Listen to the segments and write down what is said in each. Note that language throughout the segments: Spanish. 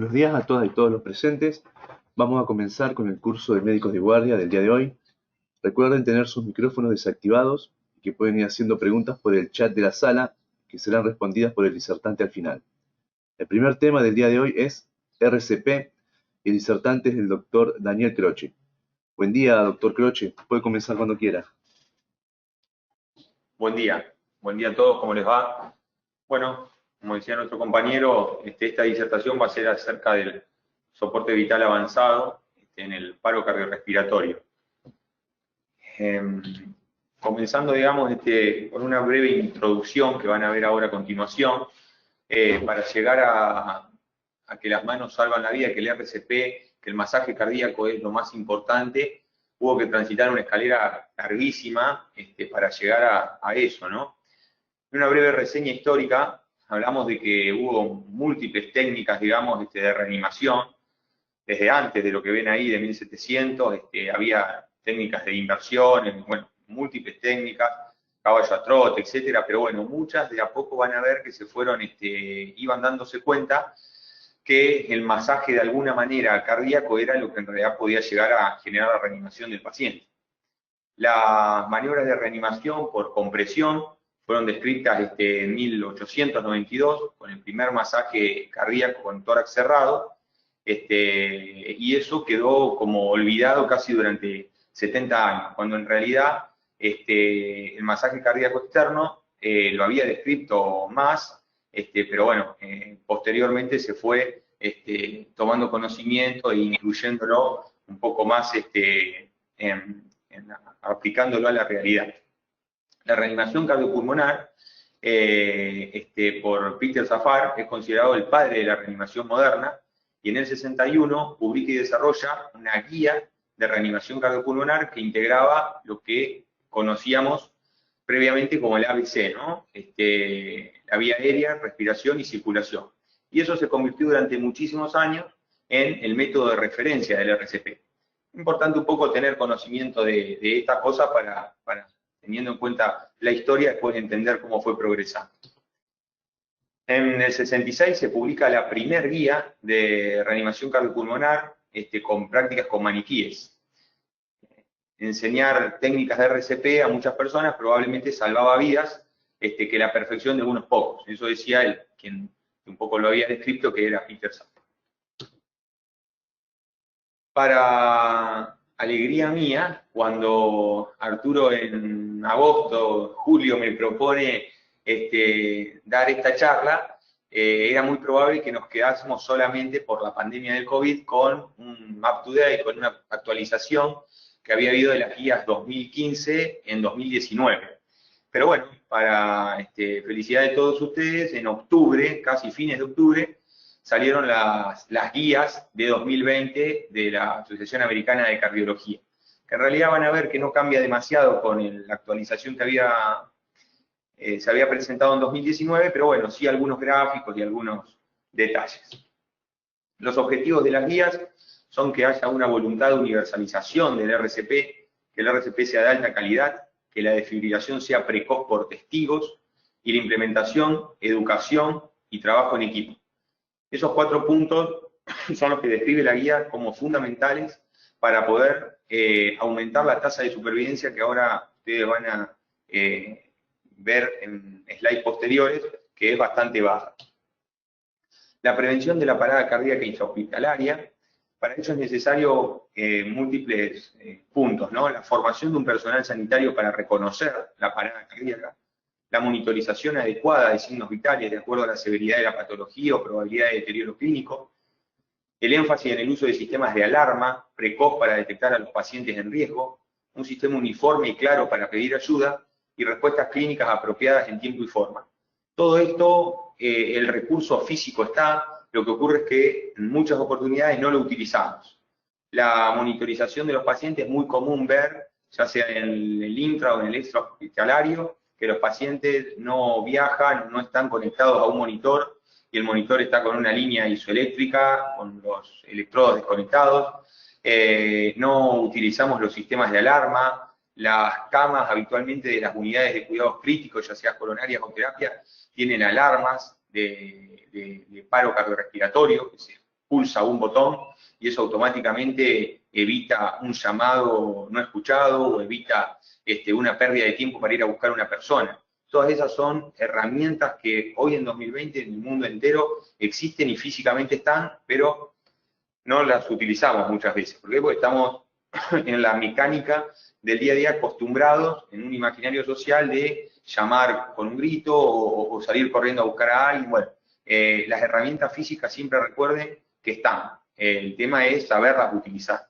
Buenos días a todas y todos los presentes. Vamos a comenzar con el curso de médicos de guardia del día de hoy. Recuerden tener sus micrófonos desactivados y que pueden ir haciendo preguntas por el chat de la sala, que serán respondidas por el disertante al final. El primer tema del día de hoy es RCP y el disertante es el doctor Daniel Croce. Buen día, doctor Croce. Puede comenzar cuando quiera. Buen día a todos, ¿cómo les va? Bueno, como decía nuestro compañero, esta disertación va a ser acerca del soporte vital avanzado en el paro cardiorrespiratorio. Comenzando, digamos, con una breve introducción que van a ver ahora a continuación, para llegar a que las manos salvan la vida, que el RCP, que el masaje cardíaco es lo más importante, hubo que transitar una escalera larguísima para llegar a eso, ¿no? En una breve reseña histórica, hablamos de que hubo múltiples técnicas, digamos, de reanimación, desde antes de lo que ven ahí, de 1700, había técnicas de inversión, bueno, múltiples técnicas, caballo a trote, etcétera, pero bueno, muchas de a poco van a ver que se fueron, iban dándose cuenta que el masaje de alguna manera cardíaco era lo que en realidad podía llegar a generar la reanimación del paciente. Las maniobras de reanimación por compresión fueron descritas en 1892 con el primer masaje cardíaco con tórax cerrado, y eso quedó como olvidado casi durante 70 años, cuando en realidad el masaje cardíaco externo lo había descrito más, pero bueno, posteriormente se fue tomando conocimiento e incluyéndolo un poco más aplicándolo a la realidad. La reanimación cardiopulmonar, por Peter Safar, es considerado el padre de la reanimación moderna, y en el 61 publica y desarrolla una guía de reanimación cardiopulmonar que integraba lo que conocíamos previamente como el ABC, ¿no? La vía aérea, respiración y circulación. Y eso se convirtió durante muchísimos años en el método de referencia del RCP. Importante un poco tener conocimiento de estas cosas para, teniendo en cuenta la historia, después entender cómo fue progresando. En el 66 se publica la primer guía de reanimación cardiopulmonar con prácticas con maniquíes. Enseñar técnicas de RCP a muchas personas probablemente salvaba vidas, que la perfección de unos pocos. Eso decía él, quien un poco lo había descrito, que era Peter Safar. Para alegría mía, cuando Arturo en agosto, julio me propone dar esta charla, era muy probable que nos quedásemos solamente por la pandemia del COVID con un up-to-date, con una actualización que había habido de las guías 2015 en 2019. Pero bueno, para felicidad de todos ustedes, en octubre, casi fines de octubre, salieron las guías de 2020 de la Asociación Americana de Cardiología, que en realidad van a ver que no cambia demasiado con la actualización que se había presentado en 2019, pero bueno, sí algunos gráficos y algunos detalles. Los objetivos de las guías son que haya una voluntad de universalización del RCP, que el RCP sea de alta calidad, que la desfibrilación sea precoz por testigos, y la implementación, educación y trabajo en equipo. Esos 4 puntos son los que describe la guía como fundamentales para poder aumentar la tasa de supervivencia que ahora ustedes van a ver en slides posteriores, que es bastante baja. La prevención de la parada cardíaca intrahospitalaria, para ello es necesario múltiples puntos, ¿no? La formación de un personal sanitario para reconocer la parada cardíaca, la monitorización adecuada de signos vitales de acuerdo a la severidad de la patología o probabilidad de deterioro clínico, el énfasis en el uso de sistemas de alarma precoz para detectar a los pacientes en riesgo, un sistema uniforme y claro para pedir ayuda y respuestas clínicas apropiadas en tiempo y forma. Todo esto, el recurso físico está, lo que ocurre es que en muchas oportunidades no lo utilizamos. La monitorización de los pacientes es muy común ver, ya sea en el intra o en el extrahospitalario, que los pacientes no viajan, no están conectados a un monitor, y el monitor está con una línea isoeléctrica, con los electrodos desconectados. No utilizamos los sistemas de alarma, las camas habitualmente de las unidades de cuidados críticos, ya sea coronarias o terapia, tienen alarmas de paro cardiorrespiratorio, que se pulsa un botón y eso automáticamente evita un llamado no escuchado o evita una pérdida de tiempo para ir a buscar a una persona. Todas esas son herramientas que hoy en 2020 en el mundo entero existen y físicamente están, pero no las utilizamos muchas veces. ¿Por qué? Porque estamos en la mecánica del día a día acostumbrados en un imaginario social de llamar con un grito o salir corriendo a buscar a alguien. Bueno, las herramientas físicas siempre recuerden que están. El tema es saberlas utilizar.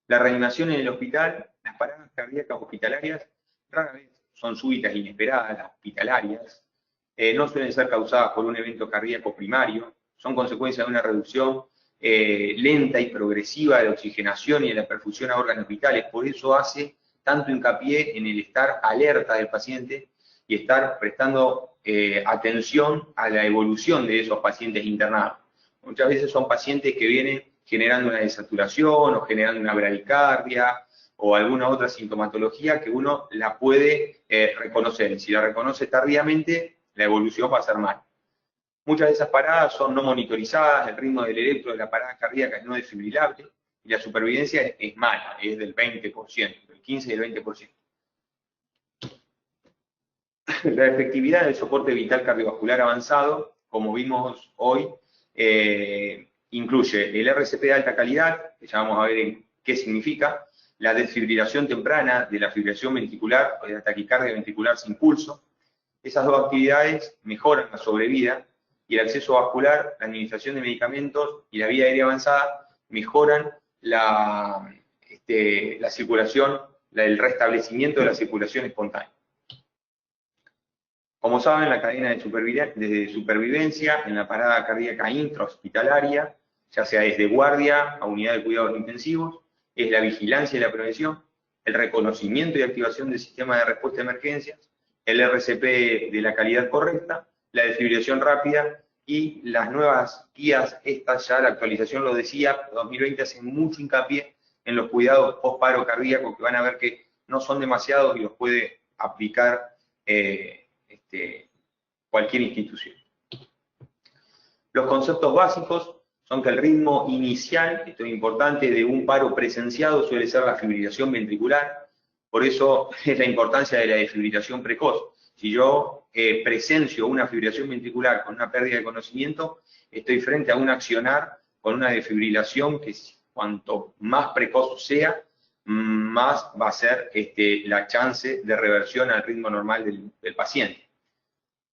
La reanimación en el hospital, las paradas cardíacas hospitalarias, rara vez son súbitas e inesperadas, las hospitalarias, no suelen ser causadas por un evento cardíaco primario, son consecuencia de una reducción lenta y progresiva de la oxigenación y de la perfusión a órganos vitales. Por eso hace tanto hincapié en el estar alerta del paciente y estar prestando atención a la evolución de esos pacientes internados. Muchas veces son pacientes que vienen generando una desaturación o generando una bradicardia o alguna otra sintomatología que uno la puede reconocer. Si la reconoce tardíamente, la evolución va a ser mal. Muchas de esas paradas son no monitorizadas, el ritmo del electro de la parada cardíaca es no desfibrilable y la supervivencia es mala, es del 20%, del 15 y del 20%. La efectividad del soporte vital cardiovascular avanzado, como vimos hoy, incluye el RCP de alta calidad, que ya vamos a ver qué significa, la desfibrilación temprana de la fibrilación ventricular o de la taquicardia ventricular sin pulso. Esas dos actividades mejoran la sobrevida y el acceso vascular, la administración de medicamentos y la vía aérea avanzada mejoran la circulación, el restablecimiento de la circulación espontánea. Como saben, la cadena de supervivencia en la parada cardíaca intrahospitalaria, ya sea desde guardia a unidad de cuidados intensivos, es la vigilancia y la prevención, el reconocimiento y activación del sistema de respuesta a emergencias, el RCP de la calidad correcta, la desfibrilación rápida y las nuevas guías, estas ya la actualización lo decía, 2020 hace mucho hincapié en los cuidados post-paro cardíaco, que van a ver que no son demasiados y los puede aplicar cualquier institución. Los conceptos básicos son que el ritmo inicial, esto es importante, de un paro presenciado suele ser la fibrilación ventricular, por eso es la importancia de la desfibrilación precoz. Si yo presencio una fibrilación ventricular con una pérdida de conocimiento, estoy frente a un accionar con una desfibrilación que cuanto más precoz sea, más va a ser la chance de reversión al ritmo normal del paciente.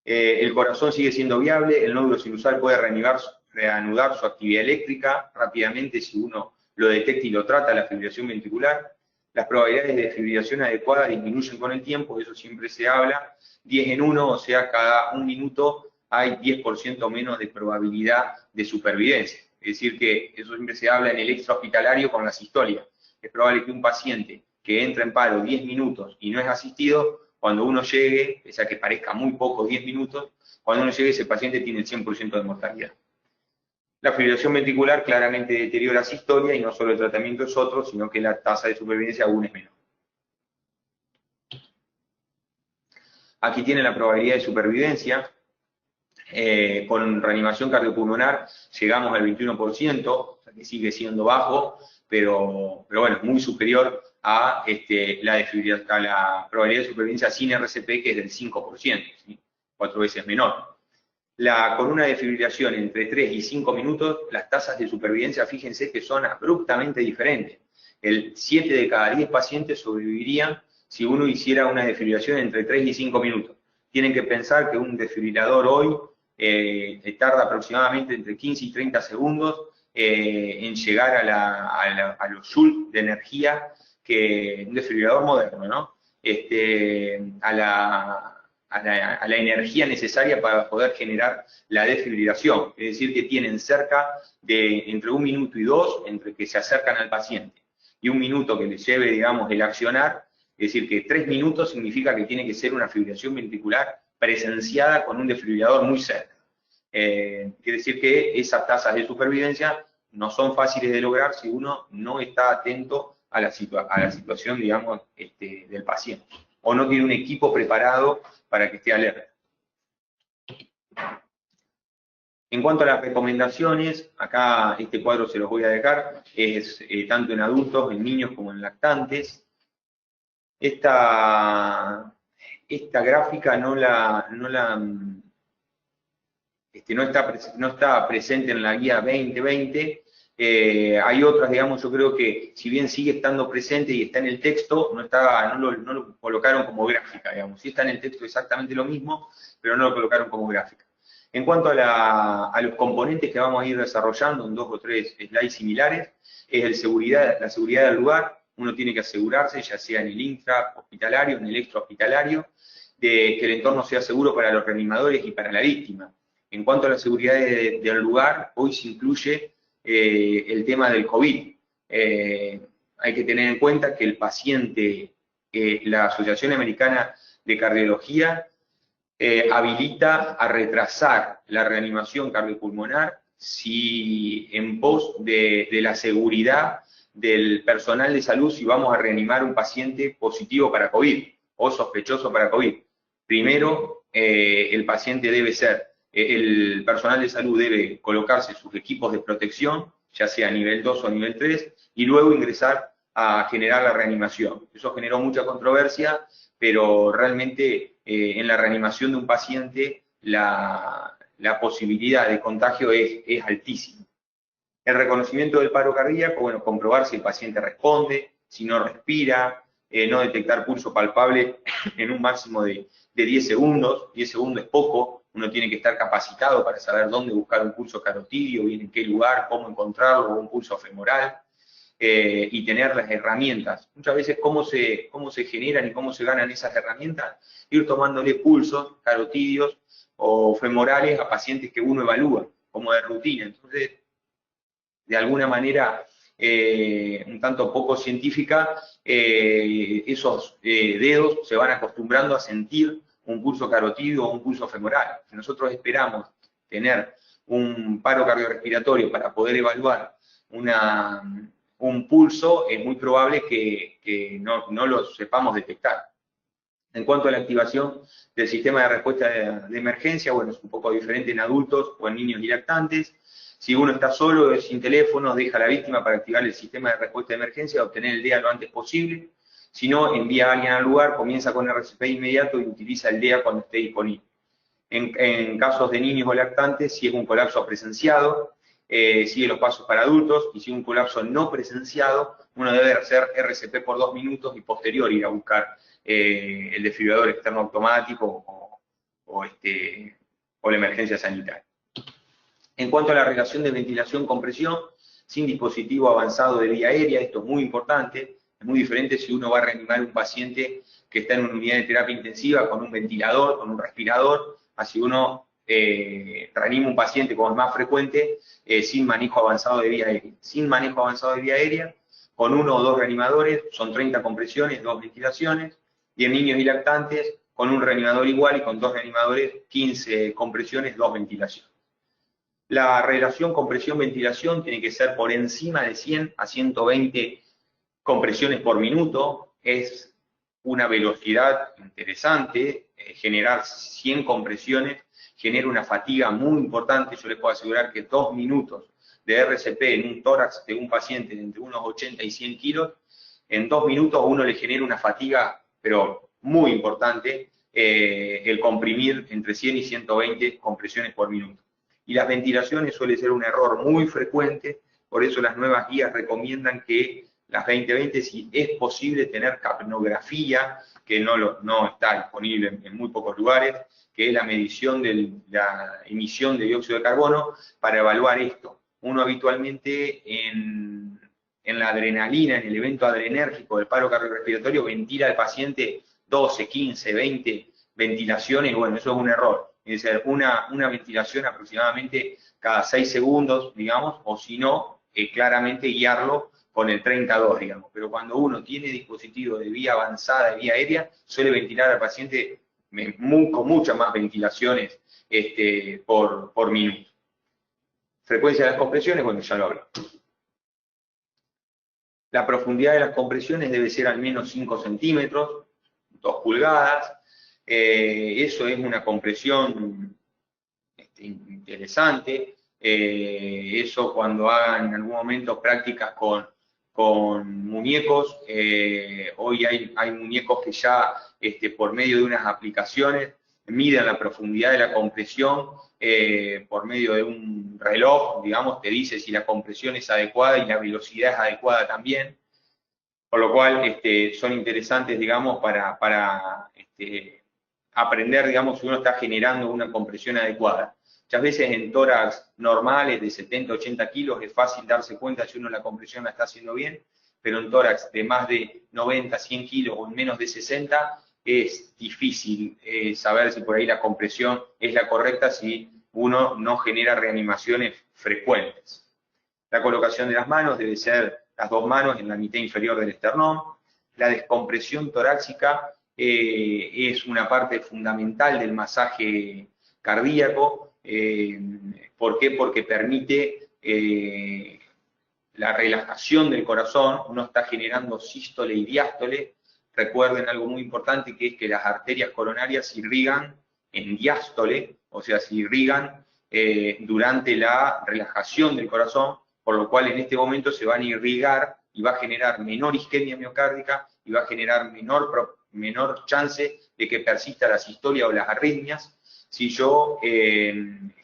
El corazón sigue siendo viable, el nódulo sinusal puede reanudar su actividad eléctrica rápidamente si uno lo detecta y lo trata, la fibrilación ventricular. Las probabilidades de fibrilación adecuada disminuyen con el tiempo, eso siempre se habla, 10 en 1, o sea, cada un minuto hay 10% menos de probabilidad de supervivencia. Es decir, que eso siempre se habla en el extrahospitalario con las historias. Es probable que un paciente que entra en paro 10 minutos y no es asistido, cuando uno llegue, pese a que parezca muy poco 10 minutos, cuando uno llegue ese paciente tiene el 100% de mortalidad. La fibrilación ventricular claramente deteriora esa historia y no solo el tratamiento es otro, sino que la tasa de supervivencia aún es menor. Aquí tiene la probabilidad de supervivencia. Con reanimación cardiopulmonar llegamos al 21%, o sea que sigue siendo bajo, pero bueno, es muy superior a la probabilidad de supervivencia sin RCP, que es del 5%, ¿sí? 4 veces menor. Con una desfibrilación entre 3 y 5 minutos, las tasas de supervivencia, fíjense que son abruptamente diferentes. El 7 de cada 10 pacientes sobrevivirían si uno hiciera una desfibrilación entre 3 y 5 minutos. Tienen que pensar que un desfibrilador hoy tarda aproximadamente entre 15 y 30 segundos en llegar a los joules de energía que un desfibrilador moderno, ¿no? A la energía necesaria para poder generar la desfibrilación. Es decir, que tienen cerca de entre 1 minuto y 2 entre que se acercan al paciente y 1 minuto que les lleve, digamos, el accionar. Es decir, que 3 minutos significa que tiene que ser una fibrilación ventricular presenciada con un desfibrilador muy cerca. Quiere decir que esas tasas de supervivencia no son fáciles de lograr si uno no está atento a la situación, digamos, del paciente, o no tiene un equipo preparado para que esté alerta. En cuanto a las recomendaciones, acá este cuadro se los voy a dejar, es tanto en adultos, en niños como en lactantes. Esta gráfica no está presente en la guía 2020. Hay otras, digamos, yo creo que si bien sigue estando presente y está en el texto, no lo colocaron como gráfica, digamos. Sí está en el texto exactamente lo mismo, pero no lo colocaron como gráfica. En cuanto a los componentes que vamos a ir desarrollando en 2 o 3 slides similares, es la seguridad del lugar. Uno tiene que asegurarse, ya sea en el intrahospitalario, en el extrahospitalario, de que el entorno sea seguro para los reanimadores y para la víctima. En cuanto a la seguridad del lugar, hoy se incluye el tema del COVID. Hay que tener en cuenta que el paciente, la Asociación Americana de Cardiología, habilita a retrasar la reanimación cardiopulmonar si en pos de la seguridad del personal de salud, si vamos a reanimar un paciente positivo para COVID o sospechoso para COVID. Primero, el paciente debe ser, el personal de salud debe colocarse sus equipos de protección, ya sea a nivel 2 o a nivel 3, y luego ingresar a generar la reanimación. Eso generó mucha controversia, pero realmente en la reanimación de un paciente la posibilidad de contagio es altísima. El reconocimiento del paro cardíaco, bueno, comprobar si el paciente responde, si no respira, no detectar pulso palpable en un máximo de 10 segundos. 10 segundos es poco, uno tiene que estar capacitado para saber dónde buscar un pulso carotidio, bien en qué lugar, cómo encontrarlo, o un pulso femoral. Y tener las herramientas. Muchas veces, ¿cómo se generan y cómo se ganan esas herramientas? Ir tomándole pulsos carotidios o femorales a pacientes que uno evalúa, como de rutina. Entonces, de alguna manera, un tanto poco científica, esos dedos se van acostumbrando a sentir un pulso carotidio o un pulso femoral. Si nosotros esperamos tener un paro cardiorrespiratorio para poder evaluar un pulso, es muy probable que no lo sepamos detectar. En cuanto a la activación del sistema de respuesta de emergencia, bueno, es un poco diferente en adultos o en niños y lactantes. Si uno está solo, sin teléfono, deja a la víctima para activar el sistema de respuesta de emergencia, obtener el DEA lo antes posible. Si no, envía a alguien al lugar, comienza con RCP inmediato y utiliza el DEA cuando esté disponible. En casos de niños o lactantes, si es un colapso presenciado, sigue los pasos para adultos, y si es un colapso no presenciado, uno debe hacer RCP por 2 minutos y posterior ir a buscar el desfibrilador externo automático o la emergencia sanitaria. En cuanto a la relación de ventilación-compresión, sin dispositivo avanzado de vía aérea, esto es muy importante, es muy diferente si uno va a reanimar un paciente que está en una unidad de terapia intensiva con un ventilador, con un respirador, así uno reanima un paciente como es más frecuente, sin manejo avanzado de vía aérea. Sin manejo avanzado de vía aérea, con 1 o 2 reanimadores, son 30 compresiones, 2 ventilaciones, y en niños y lactantes, con un reanimador igual y con 2 reanimadores, 15 compresiones, 2 ventilaciones. La relación compresión-ventilación tiene que ser por encima de 100 a 120 compresiones por minuto. Es una velocidad interesante. Generar 100 compresiones genera una fatiga muy importante. Yo les puedo asegurar que 2 minutos de RCP en un tórax de un paciente de entre unos 80 y 100 kilos, en 2 minutos a uno le genera una fatiga, pero muy importante, el comprimir entre 100 y 120 compresiones por minuto. Y las ventilaciones suele ser un error muy frecuente, por eso las nuevas guías recomiendan que las 2020, si es posible tener capnografía, que no está disponible en muy pocos lugares, que es la medición de la emisión de dióxido de carbono, para evaluar esto. Uno habitualmente en la adrenalina, en el evento adrenérgico del paro cardiorrespiratorio, ventila al paciente 12, 15, 20 ventilaciones, y bueno, eso es un error. Es decir, una ventilación aproximadamente cada 6 segundos, digamos, o si no, claramente guiarlo con el 32, digamos. Pero cuando uno tiene dispositivo de vía avanzada, de vía aérea, suele ventilar al paciente con muchas más ventilaciones por minuto. Frecuencia de las compresiones, bueno, ya lo hablé. La profundidad de las compresiones debe ser al menos 5 centímetros, 2 pulgadas. Eso es una compresión interesante. Eso cuando hagan en algún momento prácticas con muñecos. Hoy hay muñecos que ya por medio de unas aplicaciones miden la profundidad de la compresión por medio de un reloj, digamos, te dice si la compresión es adecuada y la velocidad es adecuada también. Por lo cual son interesantes, digamos, para aprender, digamos, si uno está generando una compresión adecuada. Muchas veces en tórax normales de 70, 80 kilos es fácil darse cuenta si uno la compresión la está haciendo bien, pero en tórax de más de 90, 100 kilos o en menos de 60 es difícil saber si por ahí la compresión es la correcta si uno no genera reanimaciones frecuentes. La colocación de las manos debe ser las dos manos en la mitad inferior del esternón. La descompresión torácica es una parte fundamental del masaje cardíaco. ¿Por qué? Porque permite la relajación del corazón. Uno está generando sístole y diástole. Recuerden algo muy importante, que es que las arterias coronarias irrigan en diástole, o sea, se irrigan durante la relajación del corazón, por lo cual en este momento se van a irrigar y va a generar menor isquemia miocárdica y va a generar menor chance de que persista la sistolia o las arritmias si yo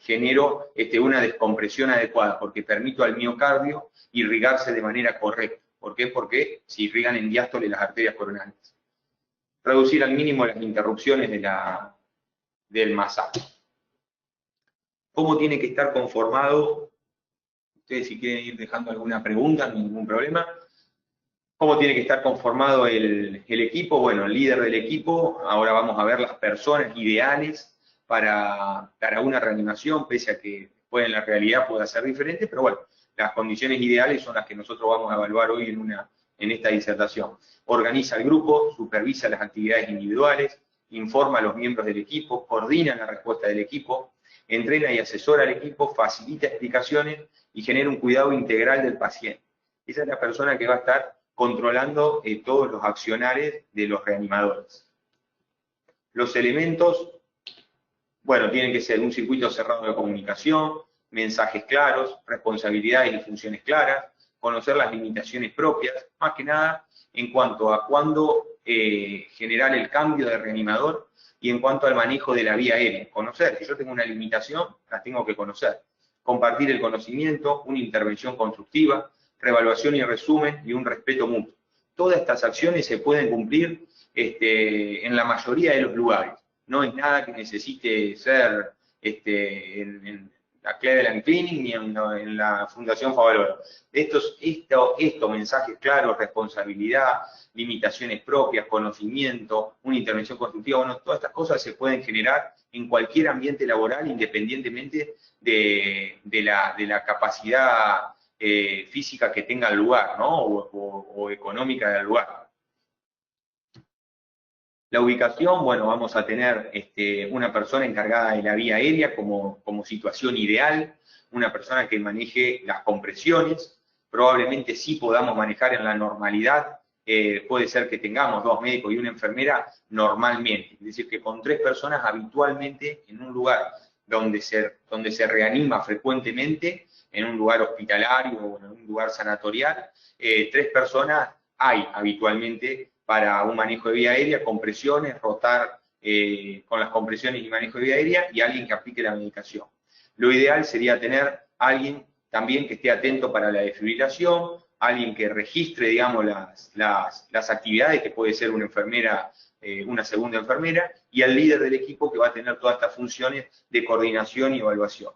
genero una descompresión adecuada, porque permito al miocardio irrigarse de manera correcta. ¿Por qué? Porque se irrigan en diástole las arterias coronarias. Reducir al mínimo las interrupciones del masaje. ¿Cómo tiene que estar conformado? Ustedes si quieren ir dejando alguna pregunta, no hay ningún problema. ¿Cómo tiene que estar conformado el equipo? Bueno, el líder del equipo, ahora vamos a ver las personas ideales para una reanimación, pese a que después en la realidad pueda ser diferente, pero bueno, las condiciones ideales son las que nosotros vamos a evaluar hoy en esta disertación. Organiza el grupo, supervisa las actividades individuales, informa a los miembros del equipo, coordina la respuesta del equipo, entrena y asesora al equipo, facilita explicaciones y genera un cuidado integral del paciente. Esa es la persona que va a estar controlando todos los accionarios de los reanimadores. Los elementos, bueno, tienen que ser un circuito cerrado de comunicación, mensajes claros, responsabilidades y funciones claras, conocer las limitaciones propias, más que nada en cuanto a cuándo generar el cambio de reanimador y en cuanto al manejo de la vía aérea. Conocer, si yo tengo una limitación, la tengo que conocer. Compartir el conocimiento, una intervención constructiva, reevaluación y resumen y un respeto mutuo. Todas estas acciones se pueden cumplir en la mayoría de los lugares. No es nada que necesite ser en la Cleveland Clinic ni en la Fundación Favaloro. Estos mensajes claros, responsabilidad, limitaciones propias, conocimiento, una intervención constructiva, bueno, todas estas cosas se pueden generar en cualquier ambiente laboral, independientemente de la capacidad física que tenga el lugar, ¿no? o económica del lugar. La ubicación, bueno, vamos a tener una persona encargada de la vía aérea como situación ideal, una persona que maneje las compresiones, probablemente sí podamos manejar en la normalidad, puede ser que tengamos 2 médicos y una enfermera normalmente, es decir, que con 3 personas habitualmente en un lugar donde se reanima frecuentemente, en un lugar hospitalario o en un lugar sanatorial, 3 personas hay habitualmente para un manejo de vía aérea, compresiones, rotar con las compresiones y manejo de vía aérea y alguien que aplique la medicación. Lo ideal sería tener alguien también que esté atento para la desfibrilación, alguien que registre, digamos, las actividades, que puede ser una enfermera, una segunda enfermera, y al líder del equipo que va a tener todas estas funciones de coordinación y evaluación.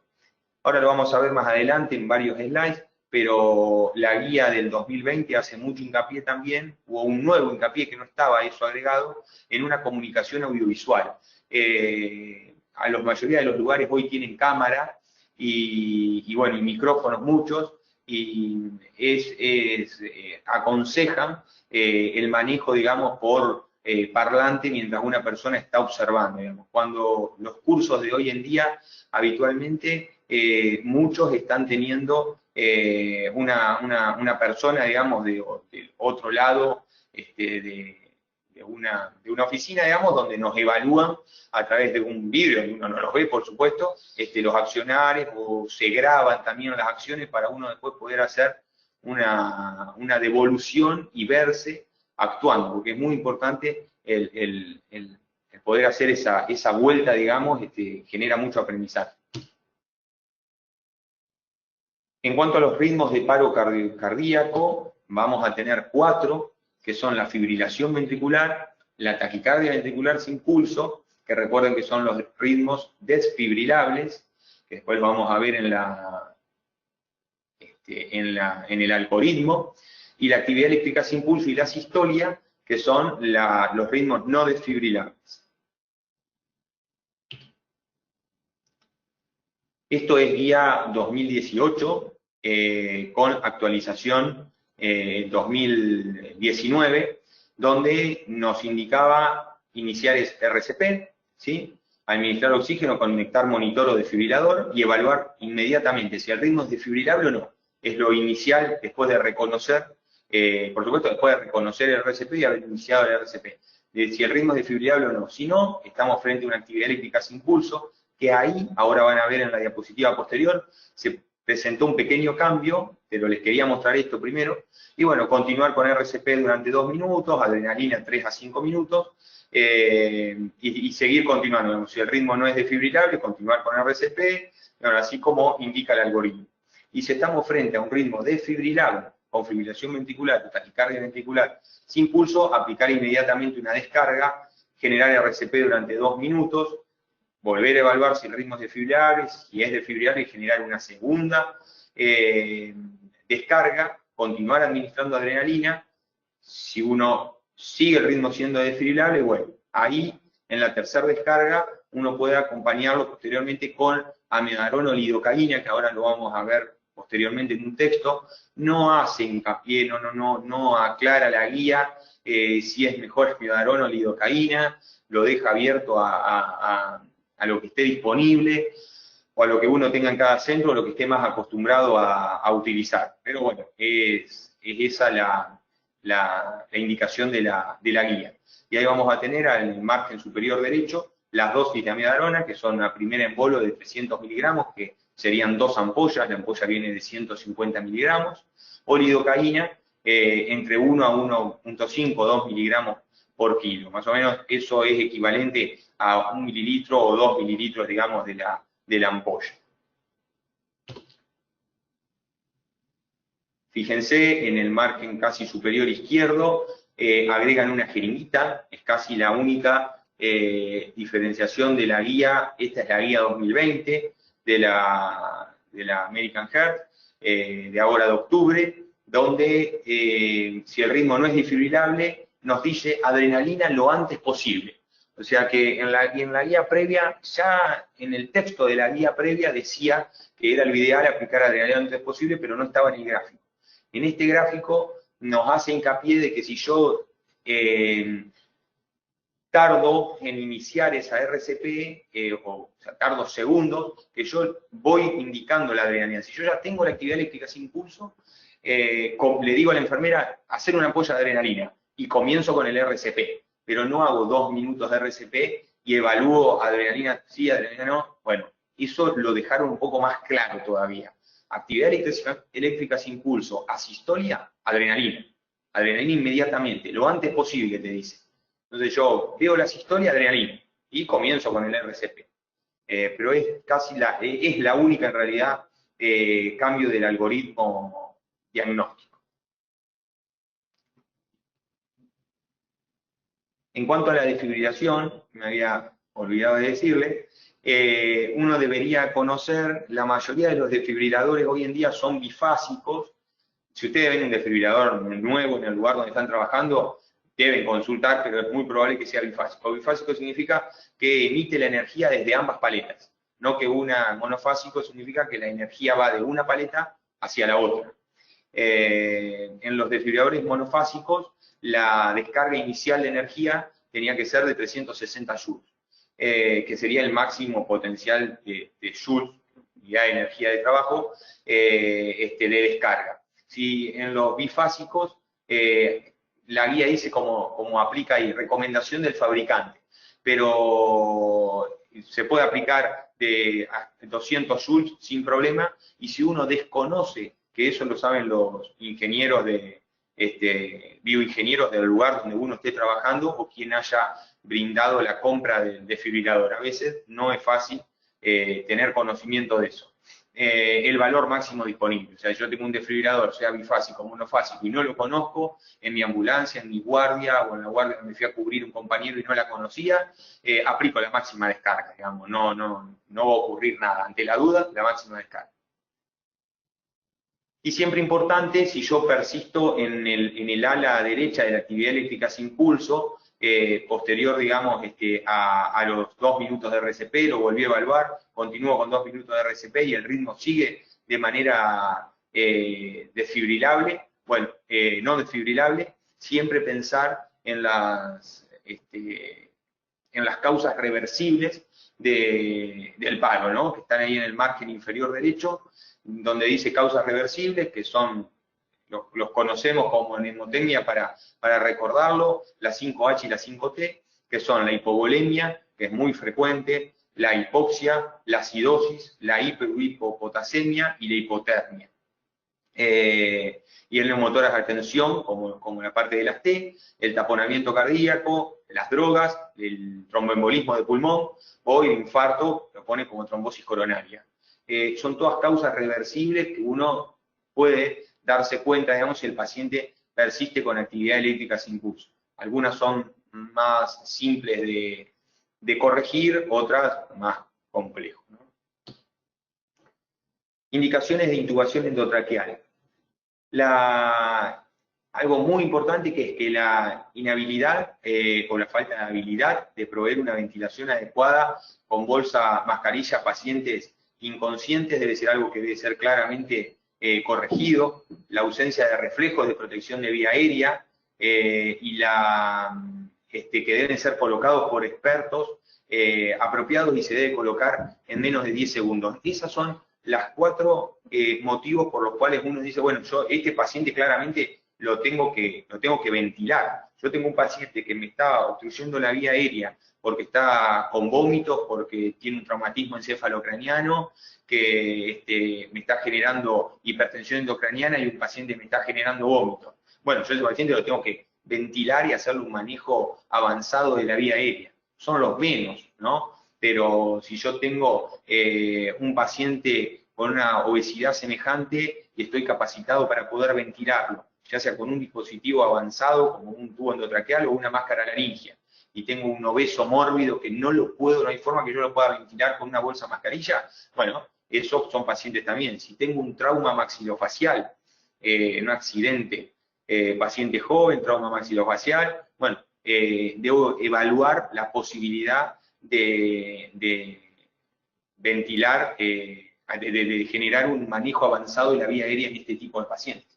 Ahora lo vamos a ver más adelante en varios slides, pero la guía del 2020 hace mucho hincapié también, hubo un nuevo hincapié que no estaba eso agregado, en una comunicación audiovisual. A la mayoría de los lugares hoy tienen cámara y bueno, y micrófonos muchos, y aconsejan el manejo, digamos, por parlante mientras una persona está observando, digamos. Cuando los cursos de hoy en día, habitualmente, muchos están teniendo una persona, digamos, de otro lado una oficina, digamos, donde nos evalúan a través de un vidrio, uno no los ve, por supuesto, los accionarios, o se graban también las acciones para uno después poder hacer una devolución y verse actuando, porque es muy importante el poder hacer esa vuelta, digamos, genera mucho aprendizaje. En cuanto a los ritmos de paro cardíaco, vamos a tener 4, que son la fibrilación ventricular, la taquicardia ventricular sin pulso, que recuerden que son los ritmos desfibrilables, que después vamos a ver en el algoritmo, y la actividad eléctrica sin pulso y la sistolia, que son los ritmos no desfibrilables. Esto es guía 2018, con actualización 2019, donde nos indicaba iniciar RCP, ¿sí? Administrar oxígeno, conectar monitor o desfibrilador y evaluar inmediatamente si el ritmo es desfibrilable o no. Es lo inicial después de reconocer, por supuesto, después de reconocer el RCP y haber iniciado el RCP. Si el ritmo es desfibrilable o no. Si no, estamos frente a una actividad eléctrica sin pulso, que ahí, ahora van a ver en la diapositiva posterior, se presentó un pequeño cambio, pero les quería mostrar esto primero, y bueno, continuar con RCP durante 2 minutos, adrenalina 3 a 5 minutos, y seguir continuando. Digamos, si el ritmo no es desfibrilable, continuar con RCP, bueno, así como indica el algoritmo. Y si estamos frente a un ritmo desfibrilable, con fibrilación ventricular, taquicardia ventricular, sin pulso, aplicar inmediatamente una descarga, generar RCP durante 2 minutos, volver a evaluar si el ritmo es desfibrilable, si es desfibrilable, generar una segunda descarga, continuar administrando adrenalina. Si uno sigue el ritmo siendo desfibrilable, bueno, ahí en la tercera descarga uno puede acompañarlo posteriormente con amiodarona o lidocaína, que ahora lo vamos a ver posteriormente en un texto. No hace hincapié, no aclara la guía si es mejor amiodarona o lidocaína, lo deja abierto a lo que esté disponible, o a lo que uno tenga en cada centro, o lo que esté más acostumbrado a utilizar. Pero bueno, es esa la indicación de la guía. Y ahí vamos a tener al margen superior derecho las dosis de amiodarona, que son la primera en bolo de 300 miligramos, que serían 2 ampollas, la ampolla viene de 150 miligramos, o lidocaína, entre 1 a 1.5 o 2 miligramos por kilo. Más o menos eso es equivalente a 1 mililitro o 2 mililitros, digamos, de la ampolla. Fíjense, en el margen casi superior izquierdo, agregan una jeringuita, es casi la única diferenciación de la guía. Esta es la guía 2020 de la American Heart, de ahora de octubre, donde si el ritmo no es desfibrilable, nos dice adrenalina lo antes posible. O sea que en la guía previa, ya en el texto de la guía previa decía que era lo ideal aplicar adrenalina lo antes posible, pero no estaba en el gráfico. En este gráfico nos hace hincapié de que si yo tardo en iniciar esa RCP, o sea, tardo segundos, que yo voy indicando la adrenalina. Si yo ya tengo la actividad eléctrica sin pulso, le digo a la enfermera, hacer una ampolla de adrenalina, y comienzo con el RCP, pero no hago 2 minutos de RCP y evalúo adrenalina sí, adrenalina no. Bueno, eso lo dejaron un poco más claro todavía. Actividad eléctrica sin pulso, asistolia, adrenalina. Adrenalina inmediatamente, lo antes posible, te dice. Entonces yo veo la asistolia, adrenalina, y comienzo con el RCP. Pero es casi la única, en realidad, cambio del algoritmo diagnóstico. En cuanto a la desfibrilación, me había olvidado de decirle, uno debería conocer, la mayoría de los desfibriladores hoy en día son bifásicos. Si ustedes ven un desfibrilador nuevo en el lugar donde están trabajando, deben consultar, pero es muy probable que sea bifásico. Bifásico significa que emite la energía desde ambas paletas, no que monofásico significa que la energía va de una paleta hacia la otra. En los desfibriladores monofásicos, la descarga inicial de energía tenía que ser de 360 joules, que sería el máximo potencial de joules, unidad de energía de trabajo, de descarga. Si en los bifásicos, la guía dice cómo aplica ahí, recomendación del fabricante, pero se puede aplicar de 200 joules sin problema, y si uno desconoce, que eso lo saben los ingenieros bioingenieros del lugar donde uno esté trabajando o quien haya brindado la compra del desfibrilador. A veces no es fácil tener conocimiento de eso. El valor máximo disponible. O sea, yo tengo un desfibrilador, sea bifásico o monofásico, y no lo conozco, en mi ambulancia, en mi guardia, o en la guardia donde me fui a cubrir un compañero y no la conocía, aplico la máxima descarga, digamos, no va a ocurrir nada. Ante la duda, la máxima descarga. Y siempre importante, si yo persisto en el ala derecha de la actividad eléctrica sin pulso, posterior, digamos, a los 2 minutos de RCP, lo volví a evaluar, continúo con 2 minutos de RCP y el ritmo sigue de manera desfibrilable, bueno, no desfibrilable, siempre pensar en las causas reversibles del paro, ¿no? Que están ahí en el margen inferior derecho, donde dice causas reversibles, que son, los conocemos como mnemotecnia para recordarlo, la 5H y la 5T, que son la hipovolemia, que es muy frecuente, la hipoxia, la acidosis, la hipopotasemia y la hipotermia. Y el neumotórax de atención, como la parte de las T, el taponamiento cardíaco, las drogas, el tromboembolismo de pulmón o el infarto, lo pone como trombosis coronaria. Son todas causas reversibles que uno puede darse cuenta, digamos, si el paciente persiste con actividad eléctrica sin pulso. Algunas son más simples de corregir, otras más complejas, ¿no? Indicaciones de intubación endotraqueal. Algo muy importante que es que la inhabilidad o la falta de habilidad de proveer una ventilación adecuada con bolsa, mascarilla a pacientes inconscientes debe ser algo que debe ser claramente corregido. La ausencia de reflejos de protección de vía aérea y que deben ser colocados por expertos apropiados y se debe colocar en menos de 10 segundos. Esas son las 4 motivos por los cuales uno dice, bueno, yo este paciente claramente lo tengo que ventilar. Yo tengo un paciente que me está obstruyendo la vía aérea porque está con vómitos, porque tiene un traumatismo encefalocraniano, que me está generando hipertensión endocraniana y un paciente me está generando vómitos. Bueno, yo a ese paciente lo tengo que ventilar y hacerle un manejo avanzado de la vía aérea. Son los menos, ¿no? Pero si yo tengo un paciente con una obesidad semejante y estoy capacitado para poder ventilarlo, ya sea con un dispositivo avanzado como un tubo endotraqueal o una máscara laringia, y tengo un obeso mórbido que no hay forma que yo lo pueda ventilar con una bolsa mascarilla, bueno, esos son pacientes también. Si tengo un trauma maxilofacial, un accidente, paciente joven, trauma maxilofacial, bueno, debo evaluar la posibilidad de ventilar, de generar un manejo avanzado de la vía aérea en este tipo de pacientes.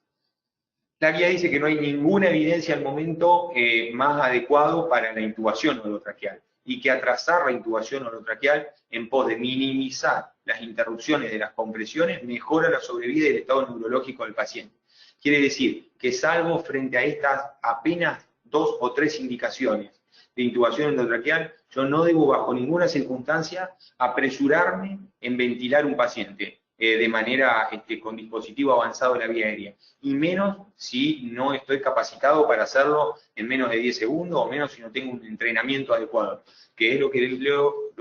La guía dice que no hay ninguna evidencia al momento más adecuado para la intubación orotraqueal y que atrasar la intubación orotraqueal en pos de minimizar las interrupciones de las compresiones mejora la sobrevida y el estado neurológico del paciente. Quiere decir que salvo frente a estas apenas 2 o 3 indicaciones de intubación endotraqueal, yo no debo bajo ninguna circunstancia apresurarme en ventilar un paciente de manera con dispositivo avanzado de la vía aérea, y menos si no estoy capacitado para hacerlo en menos de 10 segundos, o menos si no tengo un entrenamiento adecuado, que es lo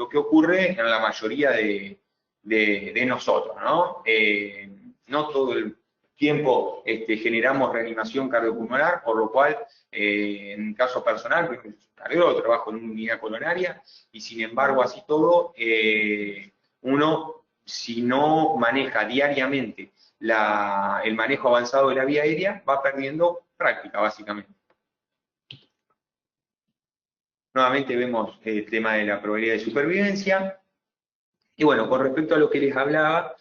que ocurre en la mayoría de nosotros, ¿no? No todo el tiempo generamos reanimación cardiopulmonar, por lo cual, en mi caso personal, porque soy cardiólogo, trabajo en una unidad coronaria, y sin embargo, así todo, uno, si no maneja diariamente el manejo avanzado de la vía aérea, va perdiendo práctica, básicamente. Nuevamente vemos el tema de la probabilidad de supervivencia. Y bueno, con respecto a lo que les hablaba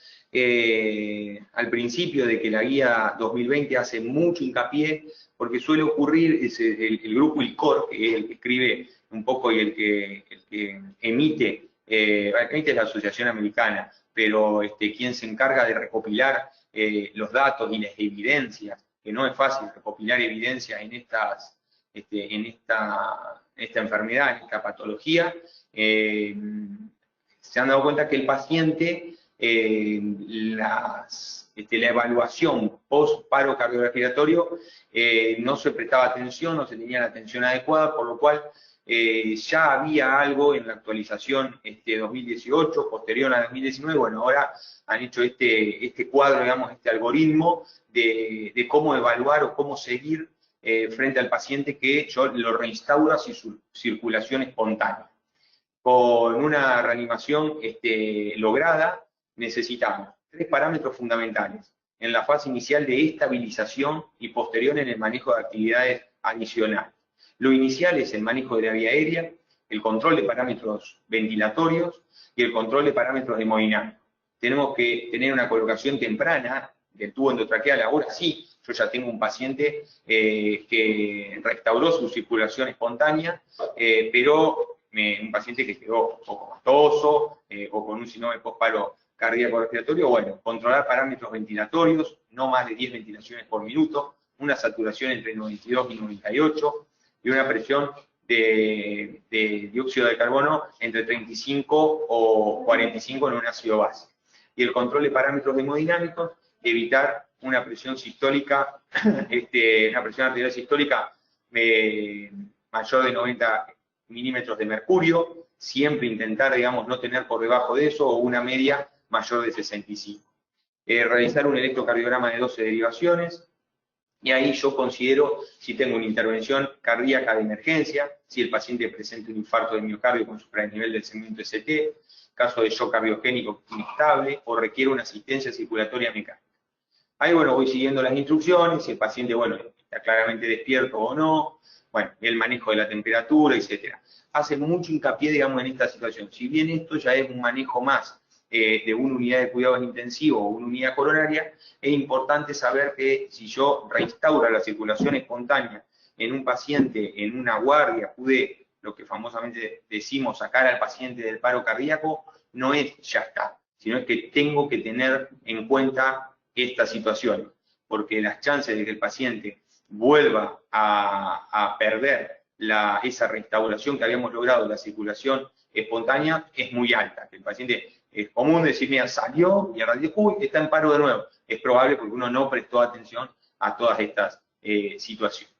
al principio, de que la guía 2020 hace mucho hincapié, porque suele ocurrir, el grupo ILCOR, que es el que escribe un poco y el que emite, es la Asociación Americana, pero quien se encarga de recopilar los datos y las evidencias, que no es fácil recopilar evidencias en esta enfermedad, en esta patología, se han dado cuenta que el paciente, la evaluación post-paro cardiorrespiratorio no se prestaba atención, no se tenía la atención adecuada, por lo cual ya había algo en la actualización 2018, posterior a 2019, bueno, ahora han hecho este cuadro, digamos, este algoritmo de cómo evaluar o cómo seguir frente al paciente que yo lo reinstauro a su circulación espontánea. Con una reanimación lograda, necesitamos 3 parámetros fundamentales en la fase inicial de estabilización y posterior en el manejo de actividades adicionales. Lo inicial es el manejo de la vía aérea, el control de parámetros ventilatorios y el control de parámetros hemodinámicos. Tenemos que tener una colocación temprana del tubo endotraqueal. Ahora sí, yo ya tengo un paciente que restauró su circulación espontánea, pero un paciente que quedó un poco matoso o con un síndrome post-paro cardíaco respiratorio, bueno, controlar parámetros ventilatorios, no más de 10 ventilaciones por minuto, una saturación entre 92 y 98 y una presión de dióxido de carbono entre 35 o 45 en un ácido base. Y el control de parámetros hemodinámicos, evitar una presión sistólica, una presión arterial sistólica mayor de 90 milímetros de mercurio, siempre intentar, digamos, no tener por debajo de eso o una media mayor de 65. Realizar un electrocardiograma de 12 derivaciones, y ahí yo considero si tengo una intervención cardíaca de emergencia, si el paciente presenta un infarto de miocardio con supranivel del segmento ST, caso de shock cardiogénico inestable o requiere una asistencia circulatoria mecánica. Ahí, bueno, voy siguiendo las instrucciones, si el paciente, bueno, está claramente despierto o no, bueno, el manejo de la temperatura, etcétera. Hace mucho hincapié, digamos, en esta situación. Si bien esto ya es un manejo más de una unidad de cuidados intensivos o una unidad coronaria, es importante saber que si yo reinstauro la circulación espontánea en un paciente, en una guardia, pude, lo que famosamente decimos, sacar al paciente del paro cardíaco, no es ya está, sino es que tengo que tener en cuenta esta situación, porque las chances de que el paciente vuelva a perder esa restauración que habíamos logrado, la circulación espontánea, es muy alta. El paciente, es común decir, mira, salió y ahora dice, uy, está en paro de nuevo. Es probable porque uno no prestó atención a todas estas situaciones.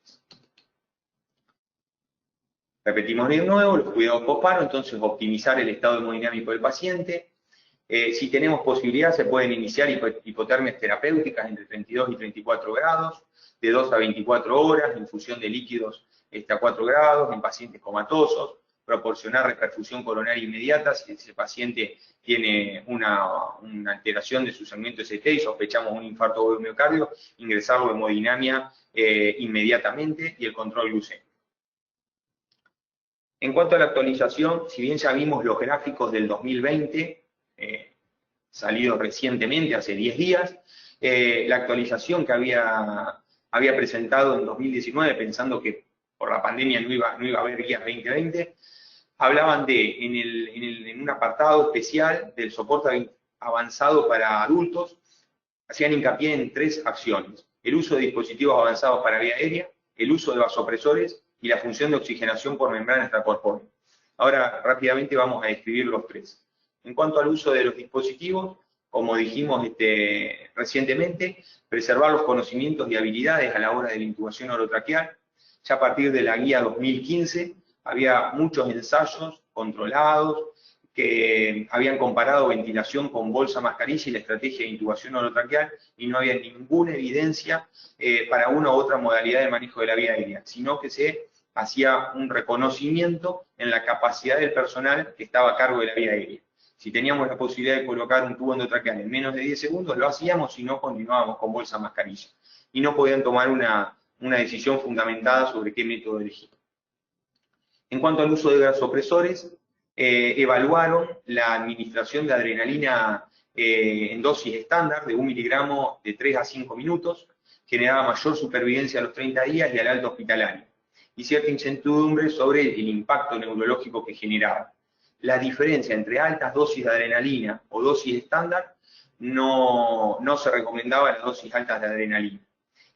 Repetimos de nuevo, los cuidados post-paro, entonces optimizar el estado hemodinámico del paciente. Si tenemos posibilidad, se pueden iniciar hipotermias terapéuticas entre 32 y 34 grados, de 2 a 24 horas, infusión de líquidos a 4 grados, en pacientes comatosos, proporcionar reperfusión coronaria inmediata si ese paciente tiene una alteración de su segmento ST y sospechamos un infarto o miocardio, ingresarlo en hemodinamia inmediatamente y el control glucémico. En cuanto a la actualización, si bien ya vimos los gráficos del 2020, salido recientemente, hace 10 días, la actualización que había presentado en 2019, pensando que por la pandemia no iba a haber guías 2020, hablaban en un apartado especial del soporte avanzado para adultos, hacían hincapié en 3 acciones: el uso de dispositivos avanzados para vía aérea, el uso de vasopresores y la función de oxigenación por membrana extracorpórea. Ahora rápidamente vamos a describir los 3. En cuanto al uso de los dispositivos, como dijimos recientemente, preservar los conocimientos y habilidades a la hora de la intubación orotraqueal. Ya a partir de la guía 2015 había muchos ensayos controlados que habían comparado ventilación con bolsa mascarilla y la estrategia de intubación orotraqueal, y no había ninguna evidencia para una u otra modalidad de manejo de la vía aérea, sino que se hacía un reconocimiento en la capacidad del personal que estaba a cargo de la vía aérea. Si teníamos la posibilidad de colocar un tubo endotraqueal en menos de 10 segundos, lo hacíamos, si no, continuábamos con bolsa mascarilla. Y no podían tomar una decisión fundamentada sobre qué método elegir. En cuanto al uso de vasopresores, evaluaron la administración de adrenalina en dosis estándar de 1 miligramo de 3 a 5 minutos, generaba mayor supervivencia a los 30 días y al alta hospitalaria, y cierta incertidumbre sobre el impacto neurológico que generaba. La diferencia entre altas dosis de adrenalina o dosis estándar no se recomendaba las dosis altas de adrenalina.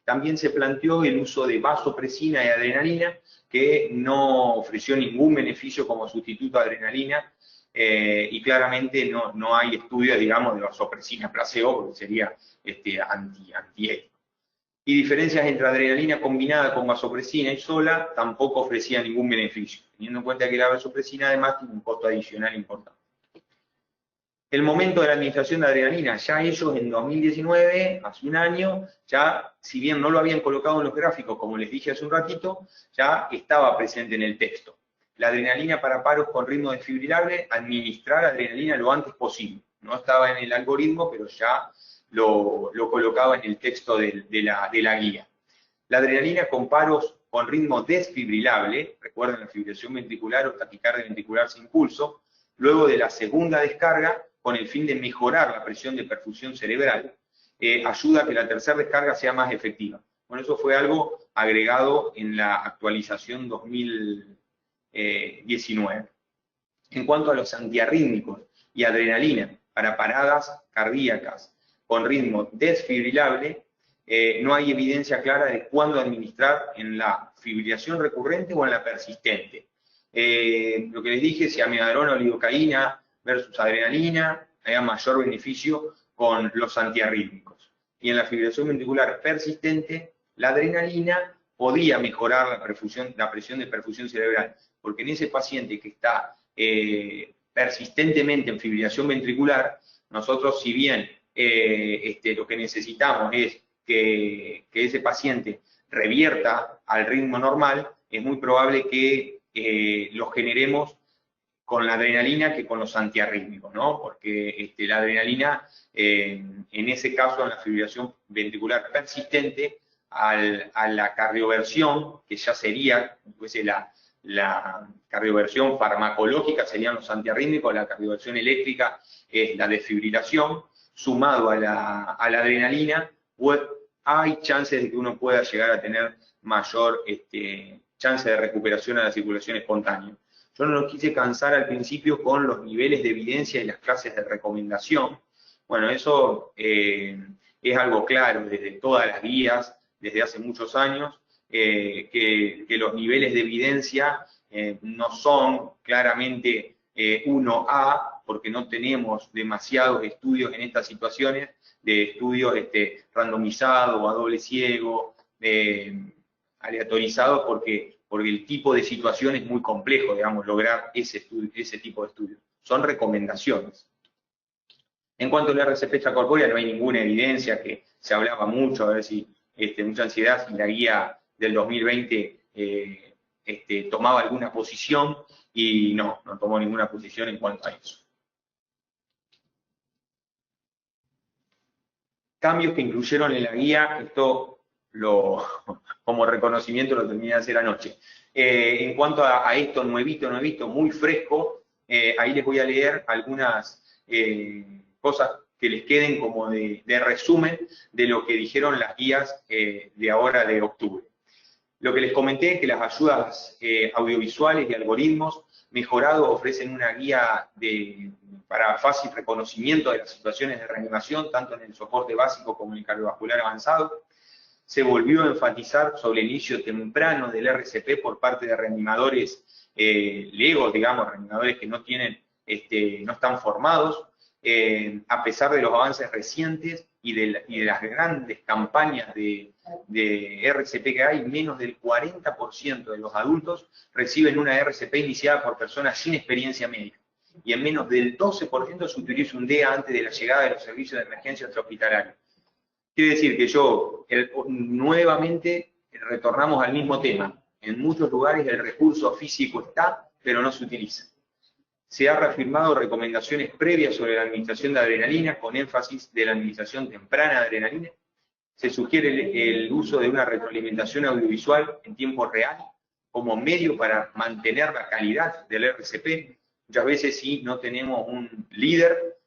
también se planteó el uso de vasopresina y adrenalina, que no ofreció ningún beneficio como sustituto a adrenalina, y claramente no hay estudios, digamos, de vasopresina placebo, porque sería antiético. Y diferencias entre adrenalina combinada con vasopresina y sola tampoco ofrecía ningún beneficio, teniendo en cuenta que la vasopresina además tiene un costo adicional importante. El momento de la administración de adrenalina, ya ellos en 2019, hace un año, ya, si bien no lo habían colocado en los gráficos, como les dije hace un ratito, ya estaba presente en el texto. La adrenalina para paros con ritmo desfibrilable, administrar adrenalina lo antes posible. No estaba en el algoritmo, pero ya lo colocaba en el texto de la guía. La adrenalina con paros con ritmo desfibrilable, recuerden la fibrilación ventricular o taquicardia ventricular sin pulso, luego de la segunda descarga, con el fin de mejorar la presión de perfusión cerebral, ayuda a que la tercera descarga sea más efectiva. Bueno, eso fue algo agregado en la actualización 2019. En cuanto a los antiarrítmicos y adrenalina para paradas cardíacas con ritmo desfibrilable, no hay evidencia clara de cuándo administrar en la fibrilación recurrente o en la persistente. Lo que les dije, si amiodarona o lidocaína versus adrenalina, haya mayor beneficio con los antiarrítmicos. Y en la fibrilación ventricular persistente, la adrenalina podía mejorar la presión de perfusión cerebral, porque en ese paciente que está persistentemente en fibrilación ventricular, nosotros, si bien lo que necesitamos es que ese paciente revierta al ritmo normal, es muy probable que lo generemos con la adrenalina que con los antiarrítmicos, ¿no? Porque la adrenalina, en ese caso, en la fibrilación ventricular persistente, a la cardioversión, que ya sería, pues, la cardioversión farmacológica serían los antiarrítmicos, la cardioversión eléctrica es la desfibrilación, sumado a la adrenalina, pues hay chances de que uno pueda llegar a tener mayor chance de recuperación a la circulación espontánea. Yo no los quise cansar al principio con los niveles de evidencia y las clases de recomendación. Bueno, eso es algo claro desde todas las guías, desde hace muchos años, que los niveles de evidencia no son claramente 1A, porque no tenemos demasiados estudios en estas situaciones, de estudios randomizados o a doble ciego, aleatorizados, porque el tipo de situación es muy complejo, digamos, lograr ese tipo de estudios. Son recomendaciones. En cuanto a la RCP extracorpórea, no hay ninguna evidencia, que se hablaba mucho, a ver si mucha ansiedad, si la guía del 2020 tomaba alguna posición, y no tomó ninguna posición en cuanto a eso. Cambios que incluyeron en la guía, esto como reconocimiento lo terminé de hacer anoche. En cuanto a esto nuevito, muy fresco, ahí les voy a leer algunas cosas que les queden como de resumen de lo que dijeron las guías de ahora de octubre. Lo que les comenté es que las ayudas audiovisuales y algoritmos mejorados ofrecen una guía para fácil reconocimiento de las situaciones de reanimación, tanto en el soporte básico como en el cardiovascular avanzado. Se volvió a enfatizar sobre el inicio temprano del RCP por parte de reanimadores legos, digamos, reanimadores que no están formados, a pesar de los avances recientes y de las grandes campañas de RCP que hay. Menos del 40% de los adultos reciben una RCP iniciada por personas sin experiencia médica, y en menos del 12% se utiliza un DEA antes de la llegada de los servicios de emergencia extrahospitalaria. Quiere decir que nuevamente retornamos al mismo tema. En muchos lugares el recurso físico está, pero no se utiliza. Se ha reafirmado recomendaciones previas sobre la administración de adrenalina, con énfasis de la administración temprana de adrenalina. Se sugiere el uso de una retroalimentación audiovisual en tiempo real como medio para mantener la calidad del RCP. Muchas veces, si no tenemos un líder,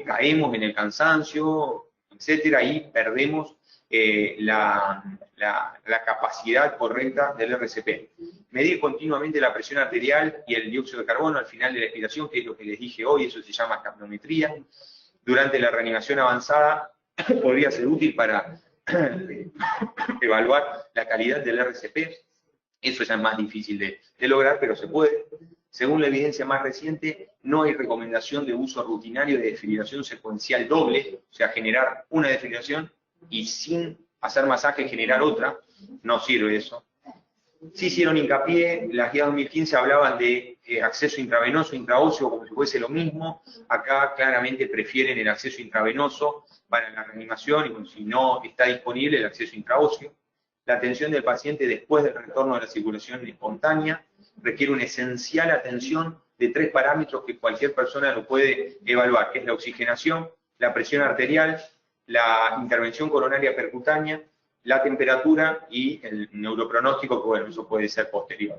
caemos en el cansancio, etcétera, y perdemos la capacidad correcta del RCP. Medir continuamente la presión arterial y el dióxido de carbono al final de la expiración, que es lo que les dije hoy, eso se llama capnometría. Durante la reanimación avanzada podría ser útil para evaluar la calidad del RCP. Eso ya es más difícil de lograr, pero se puede. Según la evidencia más reciente, no hay recomendación de uso rutinario de desfibrilación secuencial doble, o sea, generar una desfibrilación y sin hacer masaje generar otra. No sirve eso. Sí hicieron hincapié, las guías 2015 hablaban de acceso intravenoso, intraóseo, como si fuese lo mismo. Acá claramente prefieren el acceso intravenoso para la reanimación y si no está disponible el acceso intraóseo. La atención del paciente después del retorno de la circulación espontánea requiere una esencial atención de 3 parámetros que cualquier persona lo puede evaluar, que es la oxigenación, la presión arterial, la intervención coronaria percutánea, la temperatura y el neuropronóstico, que bueno, eso puede ser posterior.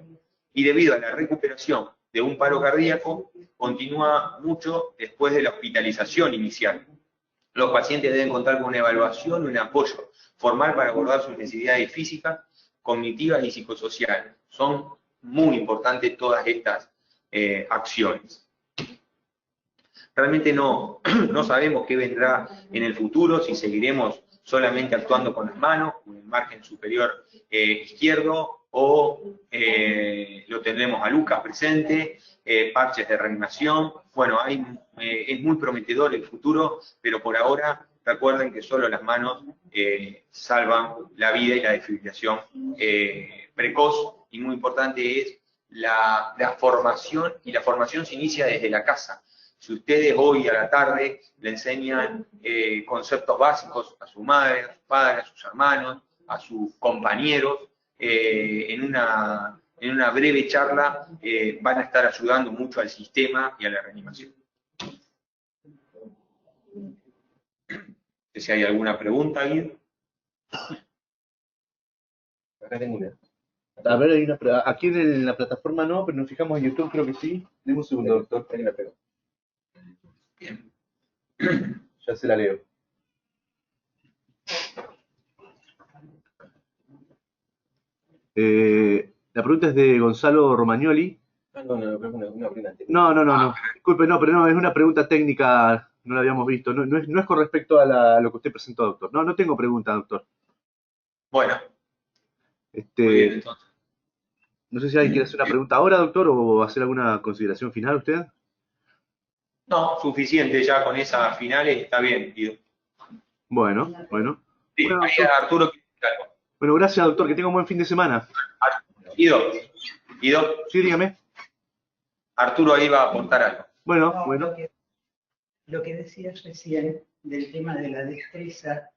Y debido a la recuperación de un paro cardíaco, continúa mucho después de la hospitalización inicial. Los pacientes deben contar con una evaluación y un apoyo formal para abordar sus necesidades físicas, cognitivas y psicosociales. Son muy importantes todas estas acciones. Realmente no sabemos qué vendrá en el futuro, si seguiremos solamente actuando con las manos, con el margen superior izquierdo, o lo tendremos a Lucas presente, parches de reanimación. Bueno, es muy prometedor el futuro, pero por ahora recuerden que solo las manos salvan la vida y la desfibrilación precoz, y muy importante es la formación, y la formación se inicia desde la casa. Si ustedes hoy a la tarde le enseñan conceptos básicos a su madre, a su padre, a sus hermanos, a sus compañeros, en una breve charla van a estar ayudando mucho al sistema y a la reanimación. No sé si hay alguna pregunta, Guido. Acá tengo una. A ver, aquí en la plataforma no, pero nos fijamos en YouTube, creo que sí. Deme un segundo, doctor. Ahí la pego. Bien. Ya se la leo. La pregunta es de Gonzalo Romagnoli. No. Disculpe, no, pero no, es una pregunta técnica, no la habíamos visto. No es con respecto a lo que usted presentó, doctor. No tengo pregunta, doctor. Bueno. Muy bien, entonces. No sé si alguien quiere hacer una pregunta ahora, doctor, o hacer alguna consideración final usted. No, suficiente ya con esas finales, está bien, Guido. Bueno. Sí, Bueno, ahí Arturo quiere decir algo. Bueno, gracias, doctor, que tenga un buen fin de semana. Guido. Sí, dígame. Arturo ahí va a aportar algo. Bueno. Lo que decías recién del tema de la destreza,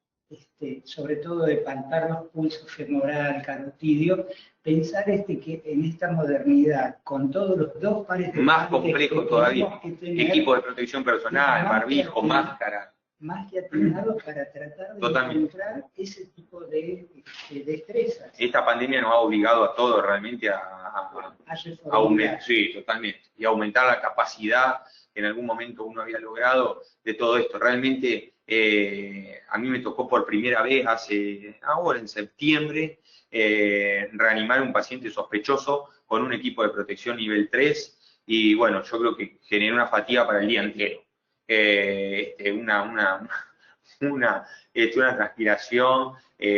sobre todo de palpar pulso femoral, carotidio, pensar que en esta modernidad, con todos los 2 pares de más complejo todavía, equipo de protección personal, barbijo, máscara. Más que atinado para tratar de encontrar ese tipo de destrezas. Esta pandemia nos ha obligado a todos realmente a aumentar, sí, totalmente, y aumentar la capacidad que en algún momento uno había logrado de todo esto. Realmente a mí me tocó por primera vez ahora en septiembre reanimar a un paciente sospechoso con un equipo de protección nivel 3 y bueno, yo creo que generó una fatiga para el día entero. Una transpiración,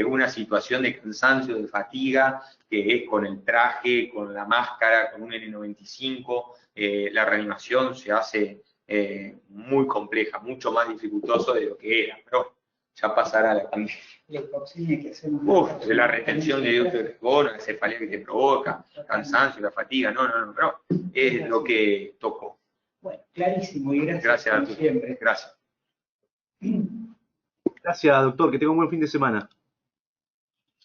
una situación de cansancio, de fatiga, que es con el traje, con la máscara, con un N95, la reanimación se hace muy compleja, mucho más dificultoso de lo que era, pero ya pasará la pandemia. La retención de dióxido de carbono, la cefalea que te provoca, cansancio, la fatiga, no, pero es lo que tocó. Bueno, clarísimo, y gracias como siempre. Gracias. Gracias, doctor, que tenga un buen fin de semana.